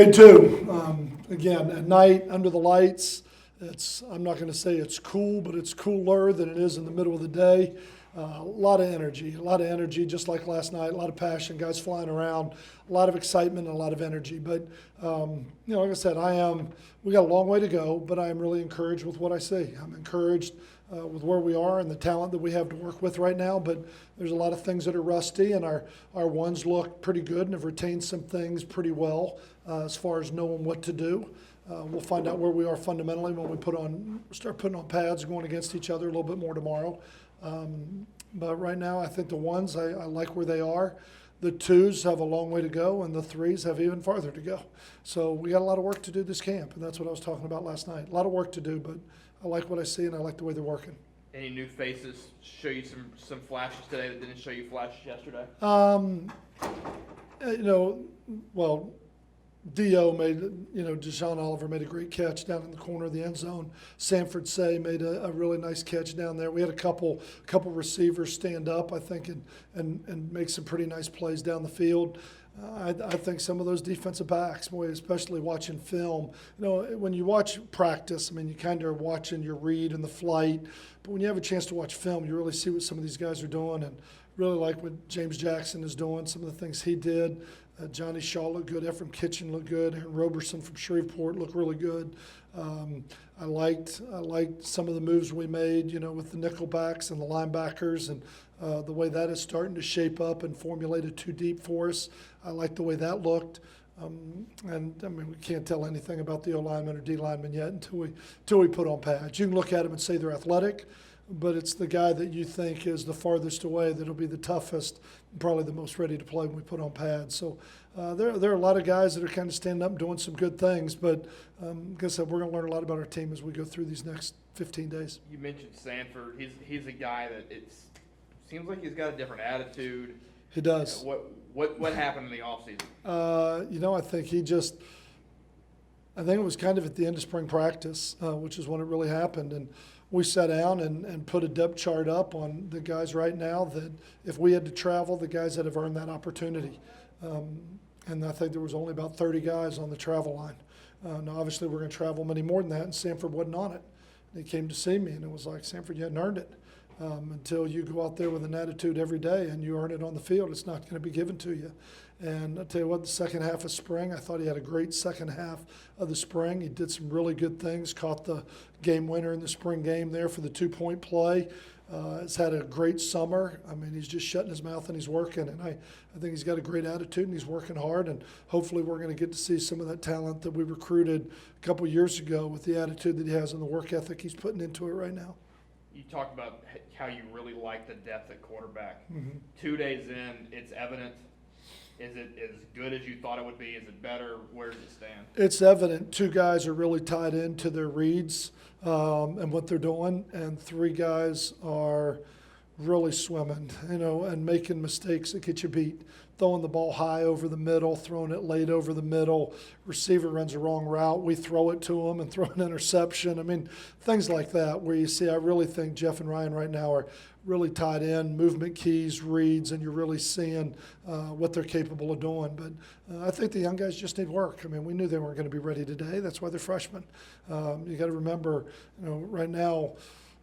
They do. Again, at night, under the lights, I'm not going to say it's cool, but it's cooler than it is in the middle of the day. A lot of energy, just like last night, a lot of passion, guys flying around, a lot of excitement and a lot of energy. But, like I said, we got a long way to go, but I am really encouraged with what I see. I'm encouraged with where we are and the talent that we have to work with right now, but there's a lot of things that are rusty, and our ones look pretty good and have retained some things pretty well as far as knowing what to do. We'll find out where we are fundamentally when we start putting on pads, going against each other a little bit more tomorrow. But right now, I think the ones, I like where they are. The twos have a long way to go, and the threes have even farther to go. So we got a lot of work to do this camp, and that's what I was talking about last night. A lot of work to do, but I like what I see, and I like the way they're working. Any new faces show you some flashes today that didn't show you flashes yesterday? Well, Dio made, Deshaun Oliver made a great catch down in the corner of the end zone. Sanford Say made a really nice catch down there. We had a couple receivers stand up, I think, and make some pretty nice plays down the field. I think some of those defensive backs, boy, especially watching film, when you watch practice, you kind of are watching your read and the flight, but when you have a chance to watch film, you really see what some of these guys are doing, and really like what James Jackson is doing, some of the things he did. Johnny Shaw looked good. Ephraim Kitchen looked good. Aaron Roberson from Shreveport looked really good. I liked some of the moves we made, with the nickel backs and the linebackers, and the way that is starting to shape up and formulated too deep for us. I like the way that looked. We can't tell anything about the O lineman or D lineman yet until we put on pads. You can look at them and say they're athletic, but it's the guy that you think is the farthest away that'll be the toughest, probably the most ready to play when we put on pads. So there are a lot of guys that are kind of standing up and doing some good things, but like I said, we're going to learn a lot about our team as we go through these next 15 days. You mentioned Sanford. He's a guy that seems like he's got a different attitude. He does. What happened in the offseason? I think it was kind of at the end of spring practice, which is when it really happened. And we sat down and put a depth chart up on the guys right now that if we had to travel, the guys that have earned that opportunity. And I think there was only about 30 guys on the travel line. Now, obviously, we're going to travel many more than that, and Sanford wasn't on it. And he came to see me, and it was like, Sanford, you hadn't earned it. Until you go out there with an attitude every day and you earn it on the field, it's not going to be given to you. And I tell you what, the second half of spring, I thought he had a great second half of the spring. He did some really good things, caught the game winner in the spring game there for the 2-point play. Has had a great summer. He's just shutting his mouth and he's working. And I think he's got a great attitude and he's working hard. And hopefully we're going to get to see some of that talent that we recruited a couple years ago with the attitude that he has and the work ethic he's putting into it right now. You talked about how you really like the depth at quarterback. Mm-hmm. 2 days in, it's evident. Is it as good as you thought it would be? Is it better? Where does it stand? It's evident 2 guys are really tied into their reads and what they're doing, and 3 guys are really swimming, and making mistakes that get you beat. Throwing the ball high over the middle, throwing it late over the middle. Receiver runs a wrong route. We throw it to him and throw an interception. Things like that where you see, I really think Jeff and Ryan right now are really tied in, movement keys, reads, and you're really seeing what they're capable of doing. But I think the young guys just need work. We knew they weren't going to be ready today. That's why they're freshmen. You got to remember, right now,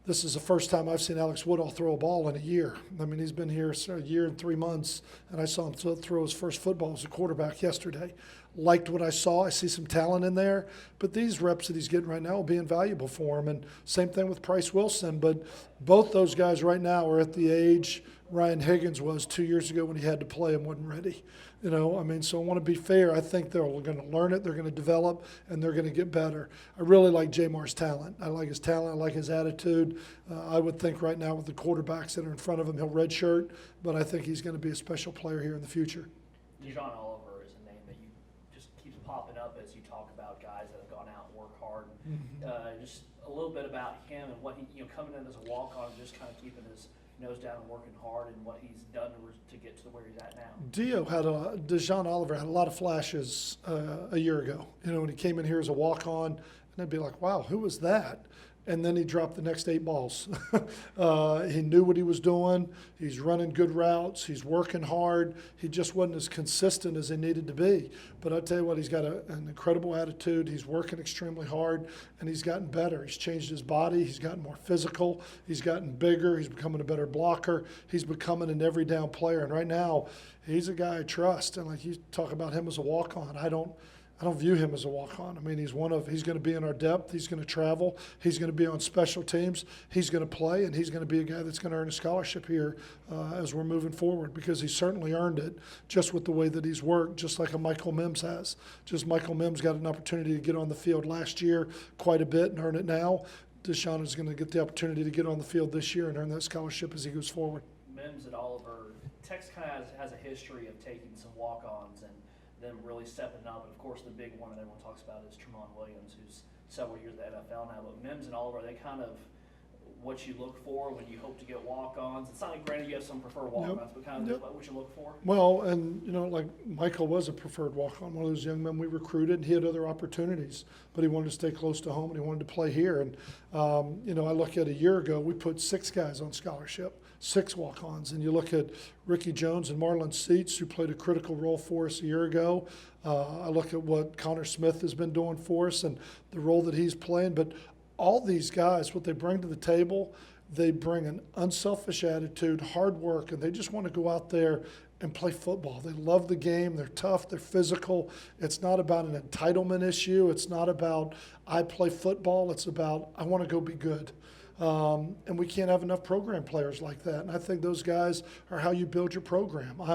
this is the first time I've seen Alex Woodall throw a ball in a year. He's been here a year and 3 months, and I saw him throw his first football as a quarterback yesterday. Liked what I saw. I see some talent in there, but these reps that he's getting right now will be invaluable for him. And same thing with Price Wilson. But both those guys right now are at the age Ryan Higgins was 2 years ago when he had to play and wasn't ready. So I want to be fair. I think they're going to learn it, they're going to develop, and they're going to get better. I really like Jamar's talent. I like his talent. I like his attitude. I would think right now with the quarterbacks that are in front of him, he'll redshirt, but I think he's going to be a special player here in the future. Deshaun Oliver is a name that you just keeps popping up as you talk about guys that have gone out and worked hard. Mm-hmm. Just a little bit about him and what he, coming in as a walk-on, just kind of keeping his nose down and working hard, and what he's done to get to where he's at now. Deshaun Oliver had a lot of flashes a year ago. When he came in here as a walk-on, and they'd be like, wow, who was that? and then he dropped the next 8 balls. He knew what he was doing. He's running good routes. He's working hard. He just wasn't as consistent as he needed to be. But I tell you what, he's got an incredible attitude. He's working extremely hard, and he's gotten better. He's changed his body. He's gotten more physical. He's gotten bigger. He's becoming a better blocker. He's becoming an every down player. And right now, he's a guy I trust. And like you talk about him as a walk-on, I don't view him as a walk-on. I mean, he's going to be in our depth. He's going to travel. He's going to be on special teams. He's going to play, and he's going to be a guy that's going to earn a scholarship here as we're moving forward, because he certainly earned it just with the way that he's worked, just like a Michael Mims has. Just Michael Mims got an opportunity to get on the field last year quite a bit and earn it now. Deshaun is going to get the opportunity to get on the field this year and earn that scholarship as he goes forward. Mims at Oliver, Tex kind of has a history of taking some walk-ons and them really stepping up. And of course, the big one that everyone talks about is Tremont Williams, who's several years in the NFL now. But Mims and Oliver, they kind of what you look for when you hope to get walk-ons. It's not like, granted, you have some preferred walk-ons, but kind of what you look for. Well, and like Michael was a preferred walk-on, one of those young men we recruited. He had other opportunities, but he wanted to stay close to home and he wanted to play here. And I look at a year ago, we put 6 guys on scholarship, 6 walk-ons, and you look at Ricky Jones and Marlon Seats, who played a critical role for us a year ago. I look at what Connor Smith has been doing for us and the role that he's playing. But all these guys, what they bring to the table, they bring an unselfish attitude, hard work, and they just want to go out there and play football. They love the game. They're tough. They're physical. It's not about an entitlement issue. It's not about I play football. It's about I want to go be good. And we can't have enough program players like that. And I think those guys are how you build your program. I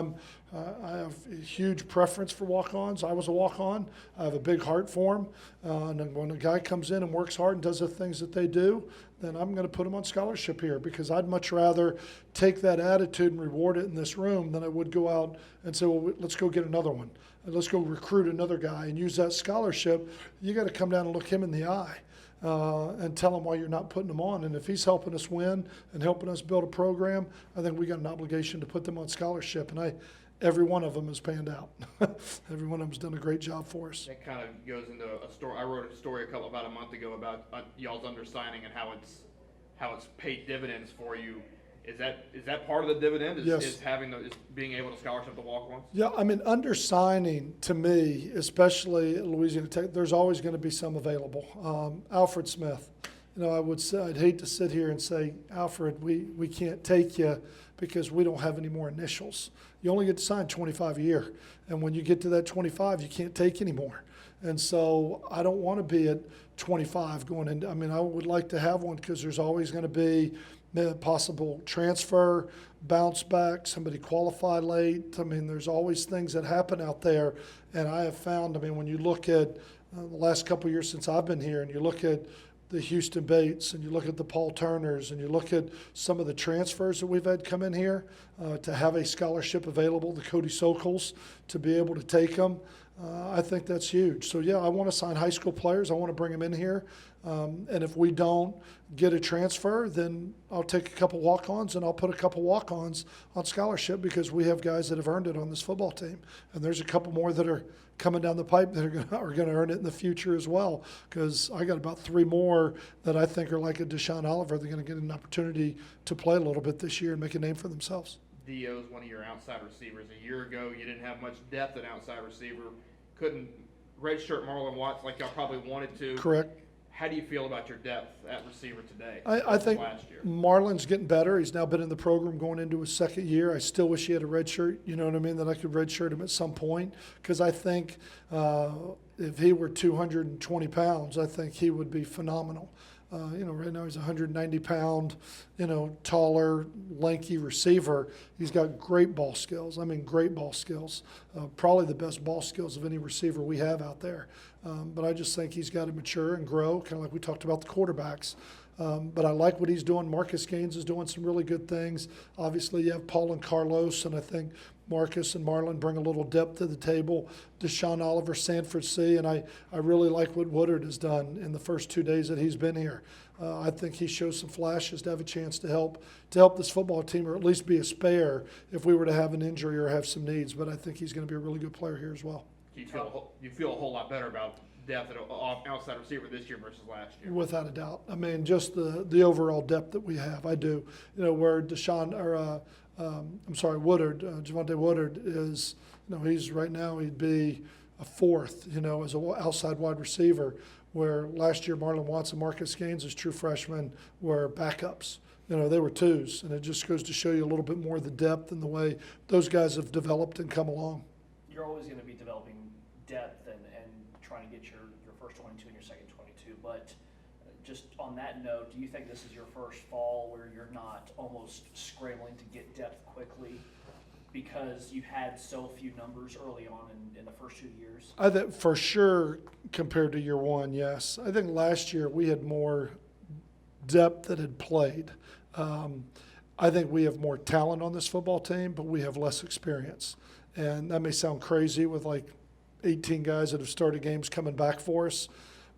have a huge preference for walk-ons. I was a walk-on. I have a big heart for them. And when a guy comes in and works hard and does the things that they do, then I'm going to put him on scholarship here, because I'd much rather take that attitude and reward it in this room than I would go out and say, well, let's go get another one. Let's go recruit another guy and use that scholarship. You got to come down and look him in the eye. And tell him why you're not putting him on. And if he's helping us win and helping us build a program, I think we got an obligation to put them on scholarship. And every one of them has panned out. Every one of them has done a great job for us. That kind of goes into a story. I wrote a story about a month ago about y'all's undersigning and how it's paid dividends for you. Is that part of the dividend? Yes. Is being able to scholarship the walk-ons? Yeah, I mean, undersigning to me, especially at Louisiana Tech, there's always going to be some available. Alfred Smith, I'd hate to sit here and say, Alfred, we can't take you because we don't have any more initials. You only get to sign 25 a year, and when you get to that 25, you can't take any more. And so I don't want to be at 25 going into. I mean, I would like to have one, because there's always going to be possible transfer, bounce back, somebody qualify late. I mean, there's always things that happen out there. And I have found, when you look at the last couple of years since I've been here, and you look at the Houston Bates, and you look at the Paul Turners, and you look at some of the transfers that we've had come in here, to have a scholarship available, the Cody Sokols, to be able to take them, I think that's huge. So, yeah, I want to sign high school players. I want to bring them in here. And if we don't get a transfer, then I'll take a couple walk-ons and I'll put a couple walk-ons on scholarship, because we have guys that have earned it on this football team. And there's a couple more that are coming down the pipe that are going to earn it in the future as well, because I got about 3 more that I think are like a Deshaun Oliver. They're going to get an opportunity to play a little bit this year and make a name for themselves. Dio's one of your outside receivers. A year ago, you didn't have much depth at outside receiver. Couldn't redshirt Marlon Watts like y'all probably wanted to. Correct. How do you feel about your depth at receiver today? I think last year? Marlon's getting better. He's now been in the program going into his 2nd year. I still wish he had a red shirt, that I could redshirt him at some point, because I think if he were 220 pounds, I think he would be phenomenal. Right now he's a 190-pound, taller, lanky receiver. He's got great ball skills. Great ball skills. Probably the best ball skills of any receiver we have out there. But I just think he's got to mature and grow, kind of like we talked about the quarterbacks. But I like what he's doing. Marcus Gaines is doing some really good things. Obviously, you have Paul and Carlos, and I think Marcus and Marlon bring a little depth to the table. Deshaun Oliver, Sanford C., and I really like what Woodard has done in the first 2 days that he's been here. I think he shows some flashes to have a chance to help this football team, or at least be a spare if we were to have an injury or have some needs. But I think he's going to be a really good player here as well. You feel a whole lot better about depth at outside receiver this year versus last year? Without a doubt. I mean, just the overall depth that we have. I do. Where Woodard, Javonte Woodard is, he's right now, he'd be a fourth, as an outside wide receiver, where last year Marlon Watson, Marcus Gaines as true freshmen were backups. They were twos, and it just goes to show you a little bit more of the depth and the way those guys have developed and come along. You're always going to be developing depth and trying to get your first 22 and your second 22, but just on that note, do you think this is your first fall where you're not almost scrambling to get depth quickly because you had so few numbers early on in the first 2 years? I think for sure compared to year one, yes. I think last year we had more depth that had played. I think we have more talent on this football team, but we have less experience. And that may sound crazy with like 18 guys that have started games coming back for us,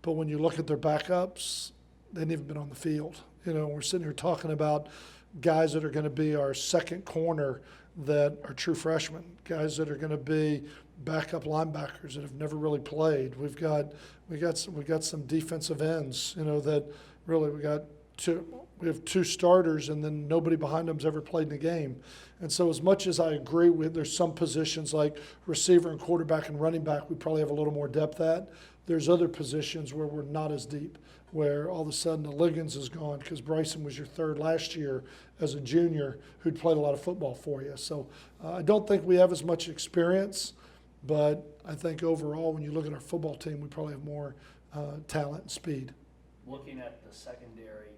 but when you look at their backups, they haven't even been on the field. We're sitting here talking about guys that are going to be our second corner that are true freshmen, guys that are going to be backup linebackers that have never really played. We got some defensive ends, that really we have two starters, and then nobody behind them's ever played in the game. And so as much as I agree with, there's some positions like receiver and quarterback and running back we probably have a little more depth at. There's other positions where we're not as deep, where all of a sudden the Liggins is gone because Bryson was your third last year as a junior who'd played a lot of football for you. So I don't think we have as much experience, but I think overall when you look at our football team, we probably have more talent and speed. Looking at the secondary,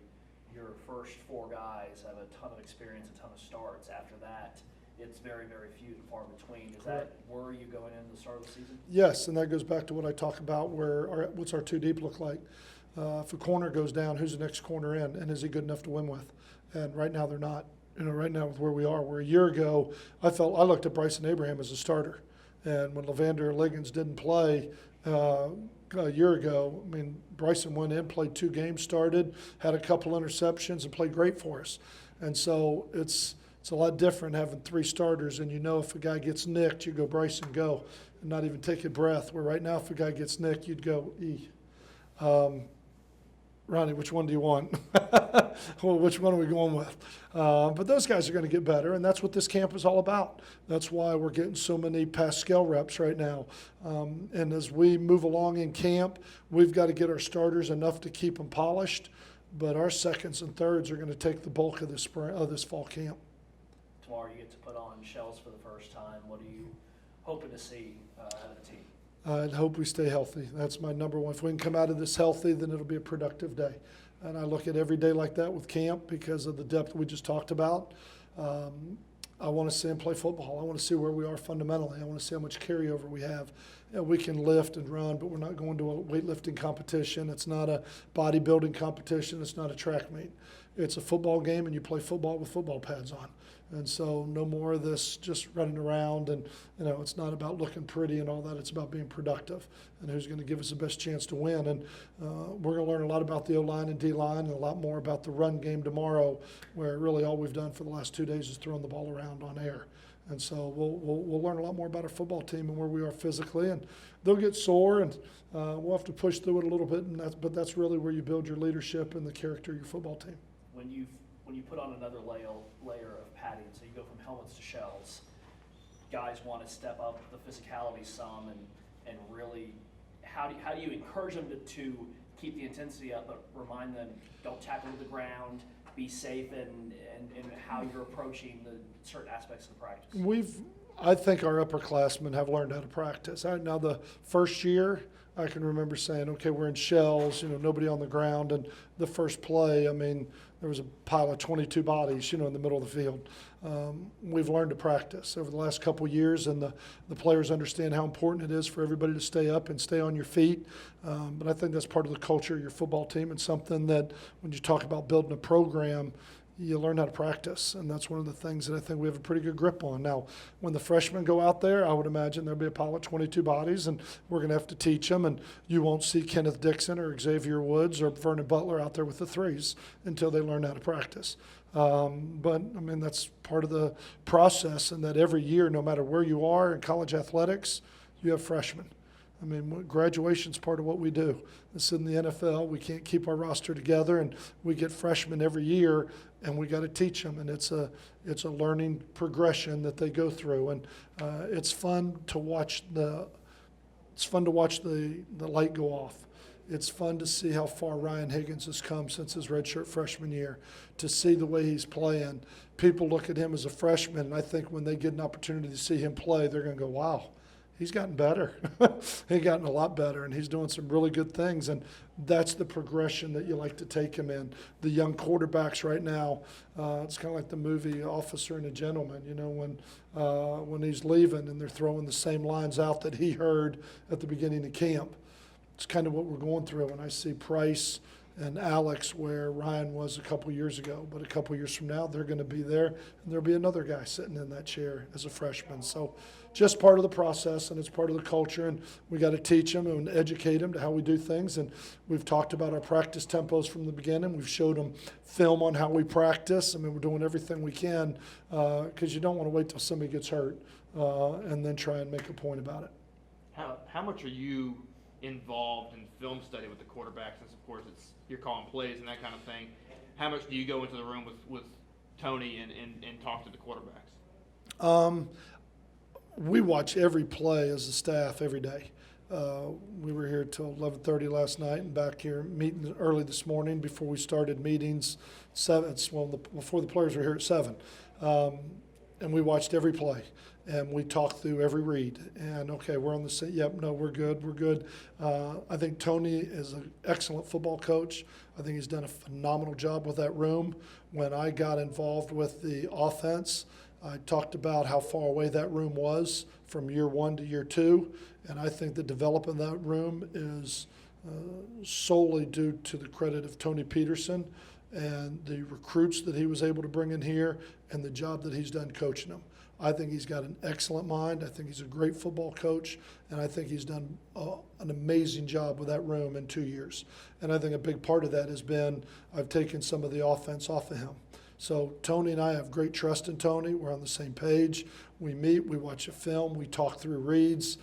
your first four guys have a ton of experience, a ton of starts. After that, it's very, very few and far between. Does that worry you going into the start of the season? Yes, and that goes back to what I talk about what's our two deep look like. If a corner goes down, who's the next corner in, and is he good enough to win with? And right now they're not. Right now with where we are, where a year ago I looked at Bryson Abraham as a starter, and when Levander Liggins didn't play a year ago, Bryson went in, played 2 games, started, had a couple interceptions, and played great for us. And so it's a lot different having 3 starters, and if a guy gets nicked, you go Bryson, go, and not even take a breath. Where right now, if a guy gets nicked, you'd go Ronnie, which one do you want? Well, which one are we going with? But those guys are going to get better, and that's what this camp is all about. That's why we're getting so many Pascal reps right now. And as we move along in camp, we've got to get our starters enough to keep them polished, but our seconds and thirds are going to take the bulk of this fall camp. Tomorrow you get to put on shells for the first time. What are you hoping to see out of the team? I'd hope we stay healthy. That's my number one. If we can come out of this healthy, then it'll be a productive day. And I look at every day like that with camp because of the depth we just talked about. I want to see them play football. I want to see where we are fundamentally. I want to see how much carryover we have. We can lift and run, but we're not going to a weightlifting competition. It's not a bodybuilding competition. It's not a track meet. It's a football game, and you play football with football pads on. And so no more of this just running around, and it's not about looking pretty and all that. It's about being productive and who's going to give us the best chance to win. And we're going to learn a lot about the O-line and D-line and a lot more about the run game tomorrow, where really all we've done for the last 2 days is throwing the ball around on air. And so we'll learn a lot more about our football team and where we are physically, and they'll get sore, and we'll have to push through it a little bit. But that's really where you build your leadership and the character of your football team. When you put on another layer of padding, so you go from helmets to shells, guys want to step up the physicality some, and really, how do you encourage them to keep the intensity up, but remind them don't tackle to the ground, be safe, and how you're approaching the certain aspects of the practice? I think our upperclassmen have learned how to practice. Now the first year, I can remember saying, okay, we're in shells, nobody on the ground, and the first play, there was a pile of 22 bodies, in the middle of the field. We've learned to practice over the last couple of years, and the players understand how important it is for everybody to stay up and stay on your feet. But I think that's part of the culture of your football team, and something that when you talk about building a program, you learn how to practice, and that's one of the things that I think we have a pretty good grip on. Now, when the freshmen go out there, I would imagine there'll be a pile of 22 bodies, and we're going to have to teach them, and you won't see Kenneth Dixon or Xavier Woods or Vernon Butler out there with the threes until they learn how to practice. But, that's part of the process, and that every year, no matter where you are in college athletics, you have freshmen. I mean, graduation's part of what we do. This in the NFL, we can't keep our roster together, and we get freshmen every year, and we got to teach them, and it's a learning progression that they go through, and it's fun to watch the light go off. It's fun to see how far Ryan Higgins has come since his redshirt freshman year, to see the way he's playing. People look at him as a freshman, and I think when they get an opportunity to see him play, they're going to go, wow, he's gotten better. He's gotten a lot better, and he's doing some really good things, and that's the progression that you like to take him in. The young quarterbacks right now, it's kind of like the movie Officer and a Gentleman, you know, when he's leaving and they're throwing the same lines out that he heard at the beginning of camp. It's kind of what we're going through, and I see Price and Alex where Ryan was a couple years ago, but a couple years from now they're going to be there, and there'll be another guy sitting in that chair as a freshman. So just part of the process, and it's part of the culture, and we got to teach them and educate them to how we do things. And we've talked about our practice tempos from the beginning. We've showed them film on how we practice. I mean, we're doing everything we can because you don't want to wait till somebody gets hurt and then try and make a point about it. How much are you involved in film study with the quarterbacks, since of course you're calling plays and that kind of thing? How much do you go into the room with Tony and talk to the quarterbacks? We watch every play as a staff every day. We were here till 11:30 last night and back here meeting early this morning before we started meetings. Before the players were here at 7. And we watched every play. And we talked through every read. And, okay, we're on the same, yep, no, we're good, we're good. I think Tony is an excellent football coach. I think he's done a phenomenal job with that room. When I got involved with the offense, I talked about how far away that room was from year 1 to year 2. And I think the development of that room is solely due to the credit of Tony Peterson and the recruits that he was able to bring in here and the job that he's done coaching them. I think he's got an excellent mind. I think he's a great football coach, and I think he's done an amazing job with that room in 2 years. And I think a big part of that has been I've taken some of the offense off of him. So Tony and I have great trust in Tony. We're on the same page. We meet, we watch a film, we talk through reads.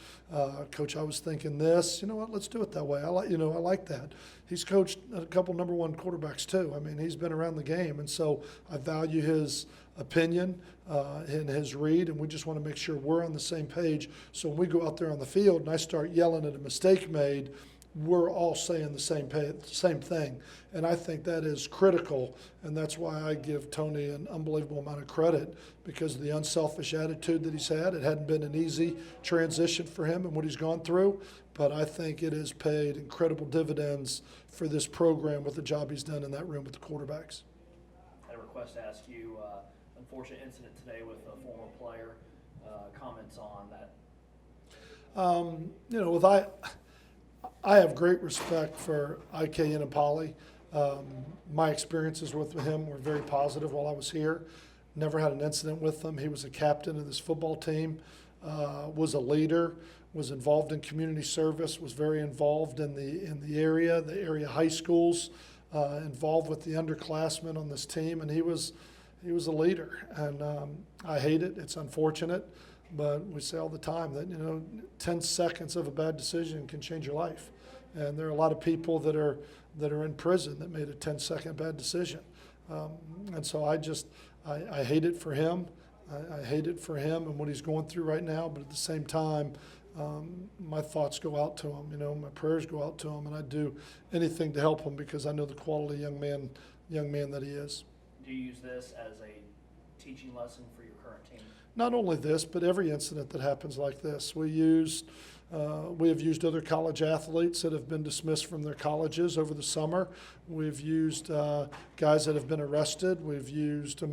Coach, I was thinking this. You know what? Let's do it that way. I like that. He's coached a couple number 1 quarterbacks too. I mean, he's been around the game, and so I value his opinion and his read, and we just want to make sure we're on the same page. So when we go out there on the field and I start yelling at a mistake made, we're all saying the same thing. And I think that is critical, and that's why I give Tony an unbelievable amount of credit, because of the unselfish attitude that he's had. It hadn't been an easy transition for him and what he's gone through, but I think it has paid incredible dividends for this program with the job he's done in that room with the quarterbacks. I had a request to ask you, unfortunate incident today with a former player, comments on that. I have great respect for IK Inapali. My experiences with him were very positive while I was here. Never had an incident with him. He was a captain of this football team, was a leader, was involved in community service, was very involved in the area high schools, involved with the underclassmen on this team, and he was a leader. And I hate it. It's unfortunate. But we say all the time that, 10 seconds of a bad decision can change your life. And there are a lot of people that are in prison that made a 10-second bad decision. And so I hate it for him. I hate it for him and what he's going through right now. But at the same time, my thoughts go out to him. My prayers go out to him, and I do anything to help him because I know the quality young man that he is. Do you use this as a teaching lesson for your current team? Not only this, but every incident that happens like this. We have used other college athletes that have been dismissed from their colleges over the summer. We've used guys that have been arrested. We've used,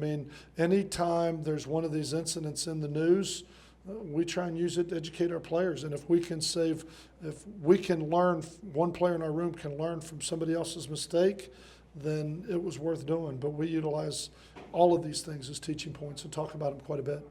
anytime there's one of these incidents in the news, we try and use it to educate our players. And if we can learn, one player in our room can learn from somebody else's mistake, then it was worth doing. But we utilize all of these things as teaching points and talk about them quite a bit.